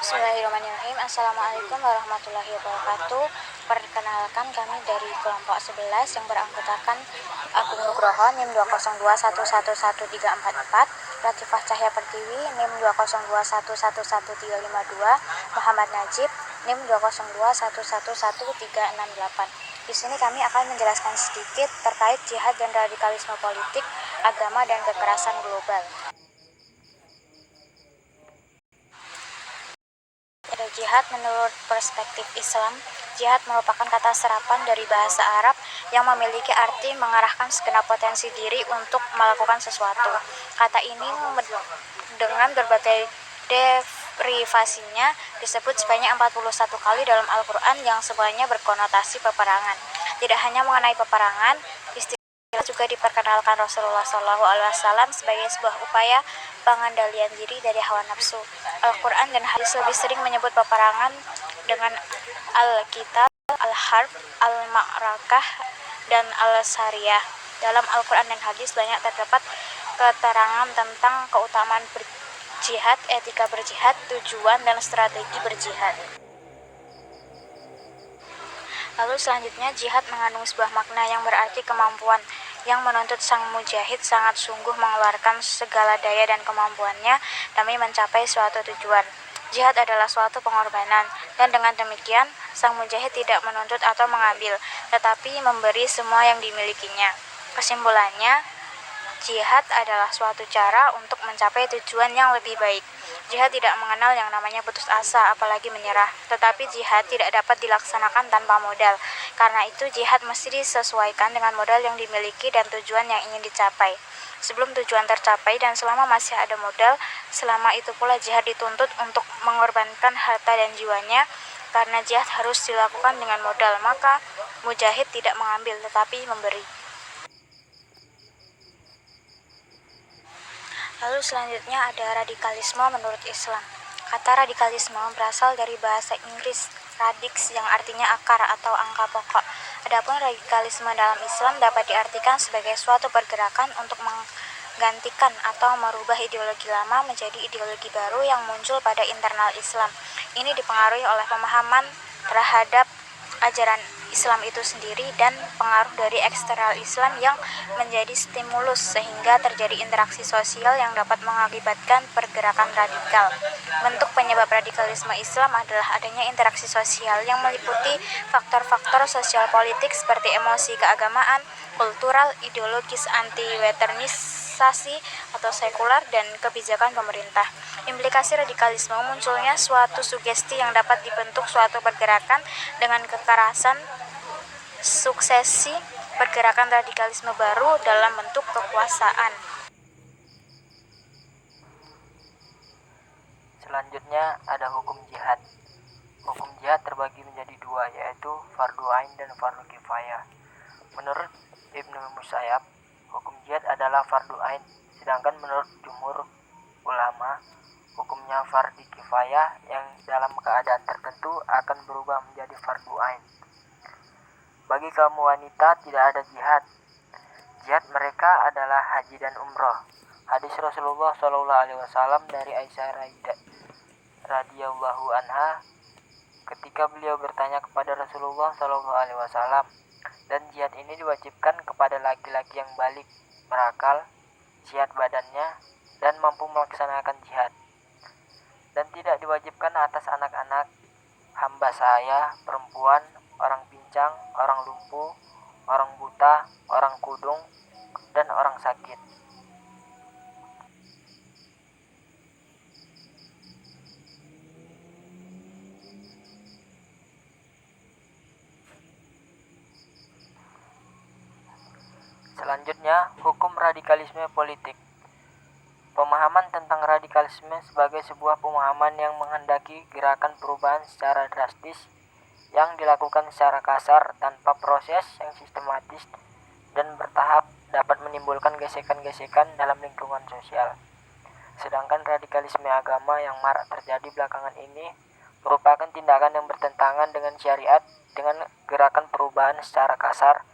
Bismillahirrahmanirrahim. Assalamualaikum warahmatullahi wabarakatuh. Perkenalkan, kami dari kelompok 11 yang beranggotakan Agung Nugroho NIM 202111344, Latifah Cahya Pertiwi NIM 202111352, Muhammad Najib NIM 202111368. Di sini kami akan menjelaskan sedikit terkait jihad dan radikalisme politik, agama, dan kekerasan global. Jihad menurut perspektif Islam, jihad merupakan kata serapan dari bahasa Arab yang memiliki arti mengarahkan segenap potensi diri untuk melakukan sesuatu. Kata ini dengan berbagai derivasinya disebut sebanyak 41 kali dalam Al-Quran yang semuanya berkonotasi peperangan. Tidak hanya mengenai peperangan, juga diperkenalkan Rasulullah SAW sebagai sebuah upaya pengendalian diri dari hawa nafsu. Al-Quran dan hadis lebih sering menyebut peperangan dengan Al-Kitab, Al-Harb, Al-Ma'rakah, dan Al-Sariyah. Dalam Al-Quran dan hadis banyak terdapat keterangan tentang keutamaan berjihad, etika berjihad, tujuan, dan strategi berjihad. Lalu selanjutnya, jihad mengandung sebuah makna yang berarti kemampuan, yang menuntut sang mujahid sangat sungguh mengeluarkan segala daya dan kemampuannya demi mencapai suatu tujuan. Jihad adalah suatu pengorbanan, dan dengan demikian, sang mujahid tidak menuntut atau mengambil, tetapi memberi semua yang dimilikinya. Kesimpulannya, jihad adalah suatu cara untuk mencapai tujuan yang lebih baik. Jihad tidak mengenal yang namanya putus asa, apalagi menyerah. Tetapi jihad tidak dapat dilaksanakan tanpa modal. Karena itu jihad mesti disesuaikan dengan modal yang dimiliki dan tujuan yang ingin dicapai. Sebelum tujuan tercapai dan selama masih ada modal, selama itu pula jihad dituntut untuk mengorbankan harta dan jiwanya. Karena jihad harus dilakukan dengan modal, maka mujahid tidak mengambil tetapi memberi. Lalu selanjutnya ada radikalisme menurut Islam. Kata radikalisme berasal dari bahasa Inggris radix yang artinya akar atau angka pokok. Adapun radikalisme dalam Islam dapat diartikan sebagai suatu pergerakan untuk menggantikan atau merubah ideologi lama menjadi ideologi baru yang muncul pada internal Islam. Ini dipengaruhi oleh pemahaman terhadap ajaran Islam itu sendiri dan pengaruh dari eksternal Islam yang menjadi stimulus sehingga terjadi interaksi sosial yang dapat mengakibatkan pergerakan radikal. Bentuk penyebab radikalisme Islam adalah adanya interaksi sosial yang meliputi faktor-faktor sosial politik seperti emosi keagamaan, kultural, ideologis, anti-westernisasi atau sekular, dan kebijakan pemerintah. Implikasi radikalisme munculnya suatu sugesti yang dapat dibentuk suatu pergerakan dengan kekerasan, suksesi pergerakan radikalisme baru dalam bentuk kekuasaan. Selanjutnya ada hukum jihad. Hukum jihad terbagi menjadi dua, yaitu fardu ain dan fardu kifayah. Menurut Ibnu Musayyab, hukum jihad adalah fardu ain, sedangkan menurut jumhur ulama, hukumnya fardu kifayah yang dalam keadaan tertentu akan berubah menjadi fardu ain. Bagi kaum wanita tidak ada jihad. Jihad mereka adalah haji dan umroh. Hadis Rasulullah SAW dari Aisyah radhiyallahu anha ketika beliau bertanya kepada Rasulullah SAW, dan jihad ini diwajibkan kepada laki-laki yang balik, berakal, sehat badannya, dan mampu melaksanakan jihad, dan tidak diwajibkan atas anak-anak, hamba sahaya, perempuan, orang pincang, orang lumpuh, orang buta, orang kudung, dan orang sakit. Selanjutnya, hukum radikalisme politik. Pemahaman tentang radikalisme sebagai sebuah pemahaman yang menghendaki gerakan perubahan secara drastis yang dilakukan secara kasar tanpa proses yang sistematis dan bertahap dapat menimbulkan gesekan-gesekan dalam lingkungan sosial. Sedangkan radikalisme agama yang marak terjadi belakangan ini merupakan tindakan yang bertentangan dengan syariat dengan gerakan perubahan secara kasar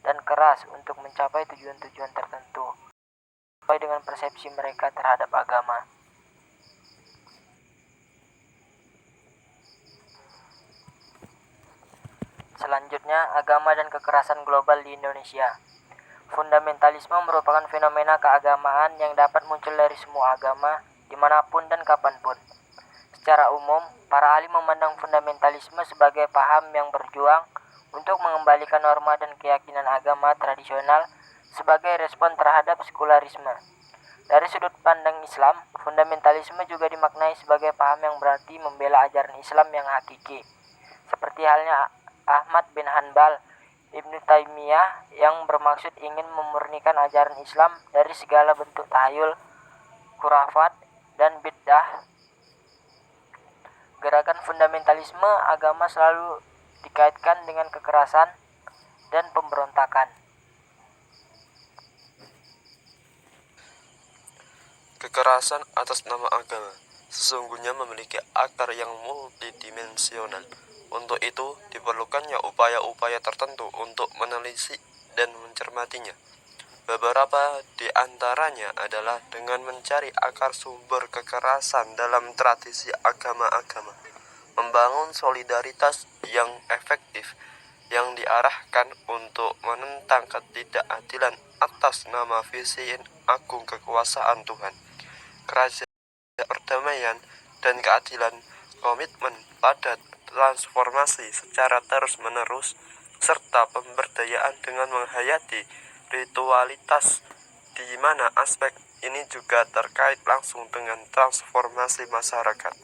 dan keras untuk mencapai tujuan-tujuan tertentu sesuai dengan persepsi mereka terhadap agama. Selanjutnya, agama dan kekerasan global di Indonesia. Fundamentalisme merupakan fenomena keagamaan yang dapat muncul dari semua agama, dimanapun dan kapanpun. Secara umum, para ahli memandang fundamentalisme sebagai paham yang berjuang untuk mengembalikan norma dan keyakinan agama tradisional sebagai respon terhadap sekularisme. Dari sudut pandang Islam, fundamentalisme juga dimaknai sebagai paham yang berarti membela ajaran Islam yang hakiki, seperti halnya Ahmad bin Hanbal, Ibnu Taimiyah yang bermaksud ingin memurnikan ajaran Islam dari segala bentuk tahayul, khurafat, dan bid'ah. Gerakan fundamentalisme agama selalu dikaitkan dengan kekerasan dan pemberontakan. Kekerasan atas nama agama sesungguhnya memiliki akar yang multidimensional. Untuk itu, diperlukannya upaya-upaya tertentu untuk menelisik dan mencermatinya. Beberapa di antaranya adalah dengan mencari akar sumber kekerasan dalam tradisi agama-agama, membangun solidaritas yang efektif yang diarahkan untuk menentang ketidakadilan atas nama visi agung kekuasaan Tuhan, kerajaan perdamaian dan keadilan, komitmen pada transformasi secara terus-menerus, serta pemberdayaan dengan menghayati ritualitas, di mana aspek ini juga terkait langsung dengan transformasi masyarakat.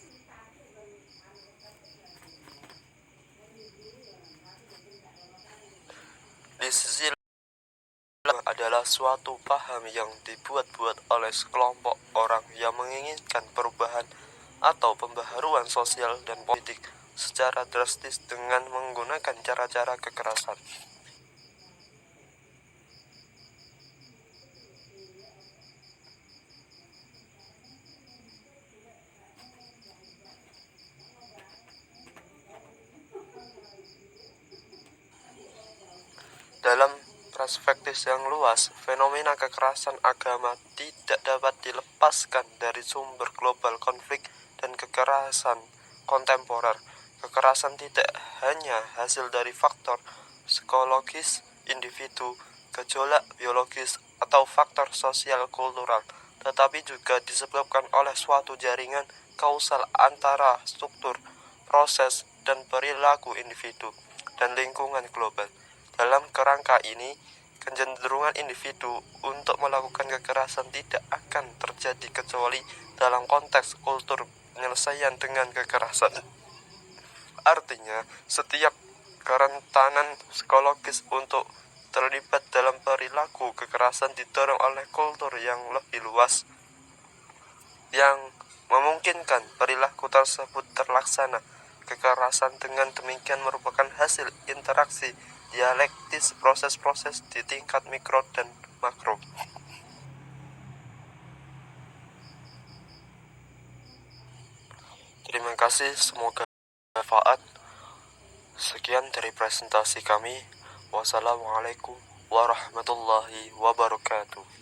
Di sisi lain adalah suatu paham yang dibuat-buat oleh sekelompok orang yang menginginkan perubahan atau pembaharuan sosial dan politik secara drastis dengan menggunakan cara-cara kekerasan. Dalam perspektif yang luas, fenomena kekerasan agama tidak dapat dilepaskan dari sumber global konflik dan kekerasan kontemporer. Kekerasan tidak hanya hasil dari faktor psikologis individu, gejolak biologis, atau faktor sosial kultural, tetapi juga disebabkan oleh suatu jaringan kausal antara struktur, proses, dan perilaku individu dan lingkungan global. Dalam kerangka ini, kecenderungan individu untuk melakukan kekerasan tidak akan terjadi kecuali dalam konteks kultur penyelesaian dengan kekerasan. Artinya, setiap kerentanan psikologis untuk terlibat dalam perilaku kekerasan didorong oleh kultur yang lebih luas, yang memungkinkan perilaku tersebut terlaksana. Kekerasan dengan demikian merupakan hasil interaksi dialektis proses-proses di tingkat mikro dan makro. Terima kasih, semoga bermanfaat. Sekian dari presentasi kami. Wassalamualaikum warahmatullahi wabarakatuh.